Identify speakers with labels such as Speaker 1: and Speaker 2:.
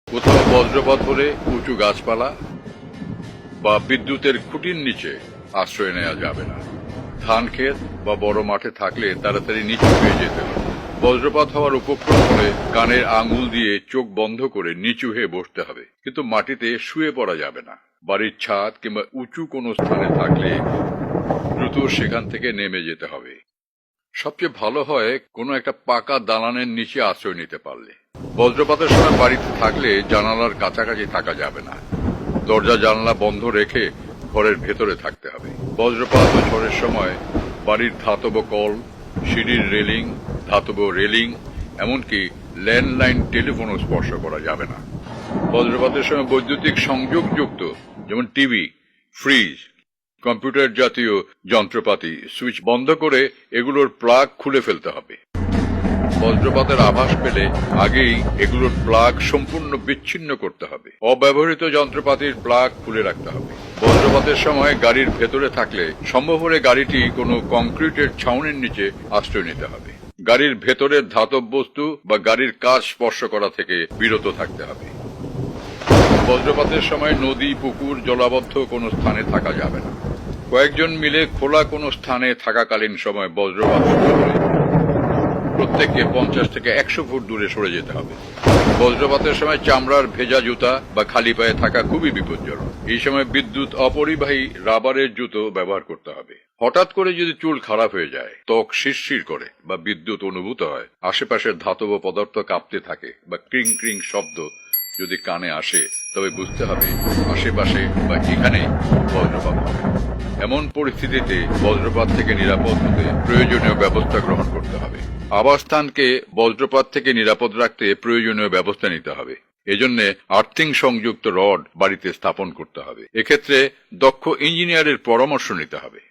Speaker 1: কোথাও বজ্রপাত হলে উঁচু গাছপালা বা বিদ্যুতের খুঁটির নিচে আশ্রয় নেওয়া যাবে না। ধান ক্ষেত বা বড় মাঠে থাকলে তাড়াতাড়ি নিচু হয়ে যেতে হবে। বজ্রপাত হওয়ার উপক্রম হলে কানের আঙুল দিয়ে চোখ বন্ধ করে নিচু হয়ে বসতে হবে, কিন্তু মাটিতে শুয়ে পড়া যাবে না। বাড়ির ছাদ কিংবা উঁচু কোনো স্থানে থাকলে দ্রুত সেখান থেকে নেমে যেতে হবে। সবচেয়ে ভালো হয় কোনো একটা পাকা দালানের নিচে আশ্রয় নিতে পারলে। বজ্রপাতের সময় বাড়িতে থাকলে জানালার কাছাকাছি থাকা যাবে না। দরজা জানলা বন্ধ রেখে ঘরের ভেতরে থাকতে হবে। বজ্রপাত ও ঝড়ের সময় বাড়ির ধাতব কল, সিঁড়ির রেলিং, ধাতব রেলিং, এমনকি ল্যান্ডলাইন টেলিফোনও স্পর্শ করা যাবে না। বজ্রপাতের সময় বৈদ্যুতিক সংযোগযুক্ত যেমন টিভি, ফ্রিজ, কম্পিউটার জাতীয় যন্ত্রপাতি সুইচ বন্ধ করে এগুলোর প্লাগ খুলে ফেলতে হবে। বজ্রপাতের আভাস পেলে আগেই এগুলোর প্লাগ সম্পূর্ণ বিচ্ছিন্ন করতে হবে। অব্যবহৃত যন্ত্রপাতির প্লাগ খুলে রাখতে হবে। বজ্রপাতের সময় গাড়ির ভেতরে থাকলে সম্ভব হলে গাড়িটি কোনো কংক্রিটের ছাউনির নিচে আশ্রয় নিতে হবে। গাড়ির ভেতরের ধাতব বস্তু বা গাড়ির কাচ স্পর্শ করা থেকে বিরত থাকতে হবে। বজ্রপাতের সময় নদী, পুকুর, জলাবদ্ধ কোনো স্থানে থাকা যাবে না। কয়েকজন মিলে খোলা কোনো স্থানে থাকাকালীন সময় বজ্রপাত হলে প্রত্যেককে 50 থেকে 100 ফুট দূরে সরে যেতে হবে। বজ্রপাতের সময় চামড়ার ভেজা জুতা বা খালি পায়ে থাকা খুবই বিপজ্জনক। এই সময় বিদ্যুৎ অপরিবাহী রাবারের জুতো ব্যবহার করতে হবে। হঠাৎ করে যদি চুল খারাপ হয়ে যায়, ত্বক শিরশির করে বা বিদ্যুৎ অনুভূত হয়, আশেপাশের ধাতব পদার্থ কাঁপতে থাকে বা ক্রিং ক্রিং শব্দ যদি কানে আসে, তবে বুঝতে হবে আশেপাশে বা এখানে বজ্রপাত হবে। এমন পরিস্থিতিতে বজ্রপাত থেকে নিরাপদ হতে প্রয়োজনীয় ব্যবস্থা গ্রহণ করতে হবে। আবাসস্থানকে বজ্রপাত থেকে নিরাপদ রাখতে প্রয়োজনীয় ব্যবস্থা নিতে হবে। এজন্য আর্থিং সংযুক্ত রড বাড়িতে স্থাপন করতে হবে। এক্ষেত্রে দক্ষ ইঞ্জিনিয়ারের পরামর্শ নিতে হবে।